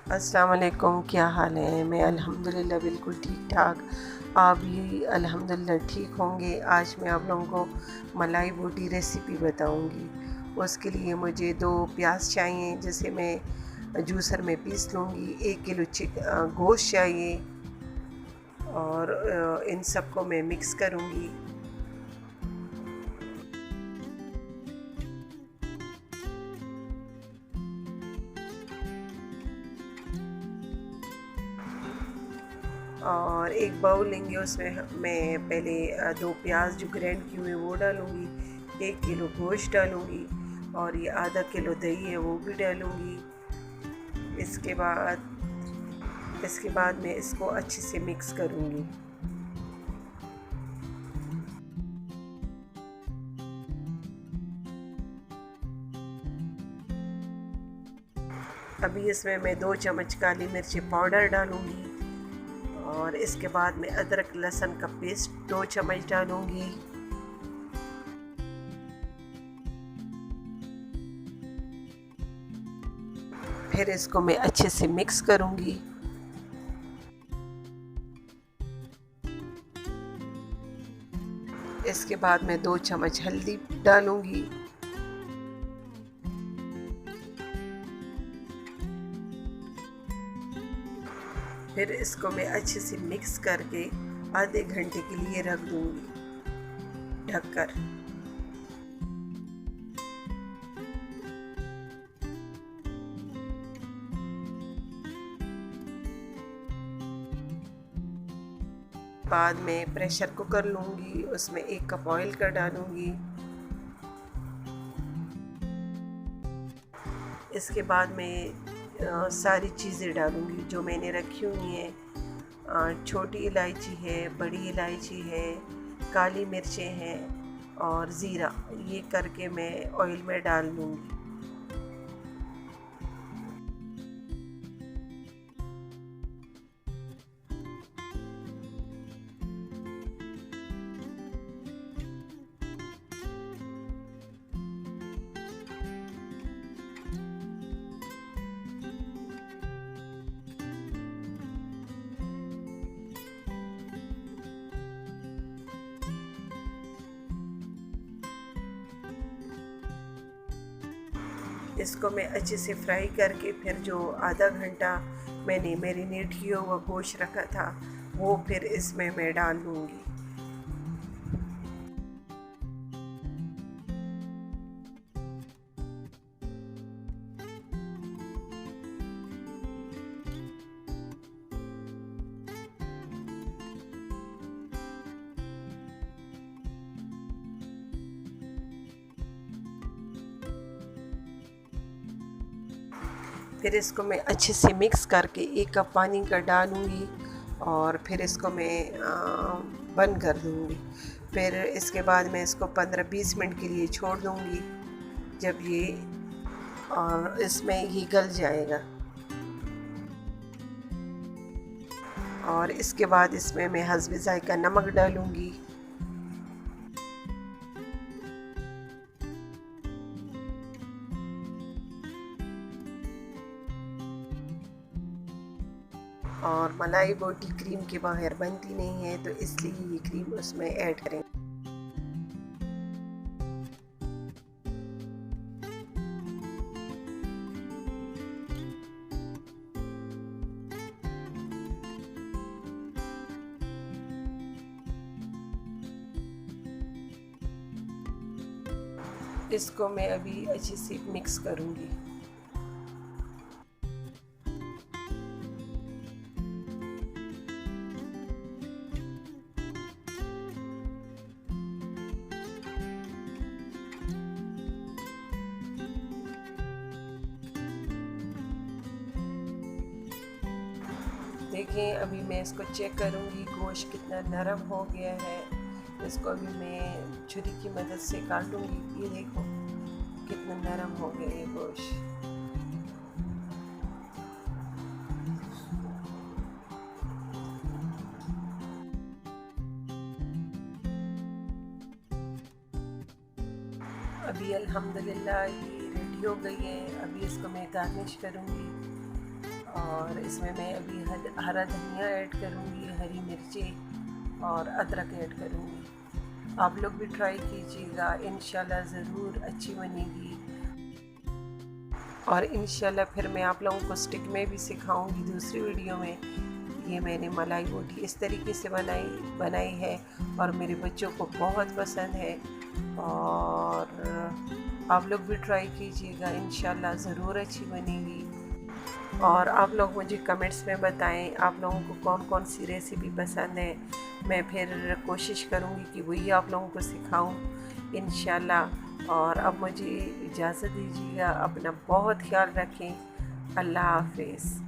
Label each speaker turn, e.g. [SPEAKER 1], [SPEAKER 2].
[SPEAKER 1] अस्सलाम वालेकुम, क्या हाल है। मैं अल्हम्दुलिल्लाह बिल्कुल ठीक ठाक। आप भी अल्हम्दुलिल्लाह ठीक होंगे। आज मैं आप लोगों को मलाई बोटी रेसिपी बताऊंगी। उसके लिए मुझे 2 प्याज चाहिए, जिसे मैं जूसर में पीस लूँगी। 1 किलो गोश्त चाहिए और इन सबको मैं मिक्स करूँगी। और एक बाउल लेंगे, उसमें मैं पहले 2 प्याज जो ग्राइंड किए हुए वो डालूँगी, 1 किलो गोश्त डालूँगी और ये आधा किलो दही है वो भी डालूँगी। इसके बाद मैं इसको अच्छे से मिक्स करूँगी। अभी इसमें मैं 2 चम्मच काली मिर्ची पाउडर डालूँगी और इसके बाद मैं अदरक लहसुन का पेस्ट 2 चम्मच डालूँगी। फिर इसको मैं अच्छे से मिक्स करूँगी। इसके बाद मैं 2 चम्मच हल्दी डालूँगी। फिर इसको मैं अच्छे से मिक्स करके आधे घंटे के लिए रख दूँगी ढककर। बाद में प्रेशर कुकर लूँगी, उसमें 1 कप ऑयल का डालूँगी। इसके बाद मैं सारी चीज़ें डालूँगी जो मैंने रखी हुई हैं। छोटी इलायची है, बड़ी इलायची है, काली मिर्चें हैं और ज़ीरा, ये करके मैं ऑयल में डाल लूँगी। इसको मैं अच्छे से फ्राई करके फिर जो आधा घंटा मैंने मैरिनेट किया हुआ गोश्त रखा था वो फिर इसमें मैं डाल लूँगी। फिर इसको मैं अच्छे से मिक्स करके 1 कप पानी का डालूँगी और फिर इसको मैं बंद कर दूँगी। फिर इसके बाद मैं इसको 15-20 मिनट के लिए छोड़ दूँगी, जब ये और इसमें ये गल जाएगा। और इसके बाद इसमें मैं हस्बे ज़ायक़ा नमक डालूँगी। और मलाई बोटी क्रीम के बगैर बनती नहीं है, तो इसलिए ये क्रीम उसमें ऐड करें। इसको मैं अभी अच्छे से मिक्स करूँगी। देखें, अभी मैं इसको चेक करूँगी गोश्त कितना नरम हो गया है। इसको अभी मैं छुरी की मदद से काटूँगी। ये देखो कितना नरम हो गया ये गोश्त। अभी अल्हम्दुलिल्लाह ये रेडी हो गई है। अभी इसको मैं गार्निश करूँगी और और इसमें मैं अभी हरा धनिया ऐड करूँगी, हरी मिर्ची और अदरक ऐड करूँगी। आप लोग भी ट्राई कीजिएगा, इंशाल्लाह ज़रूर अच्छी बनेगी। और इंशाल्लाह फिर मैं आप लोगों को स्टिक में भी सिखाऊंगी दूसरी वीडियो में। ये मैंने मलाई बोटी इस तरीके से बनाई है और मेरे बच्चों को बहुत पसंद है। और आप लोग भी ट्राई कीजिएगा, इंशाल्लाह ज़रूर अच्छी बनेगी। और आप लोग मुझे कमेंट्स में बताएं आप लोगों को कौन कौन सी रेसिपी पसंद है। मैं फिर कोशिश करूँगी कि वही आप लोगों को सिखाऊं इंशाल्लाह। और अब मुझे इजाज़त दीजिएगा, अपना बहुत ख्याल रखें। अल्लाह हाफ़िज़।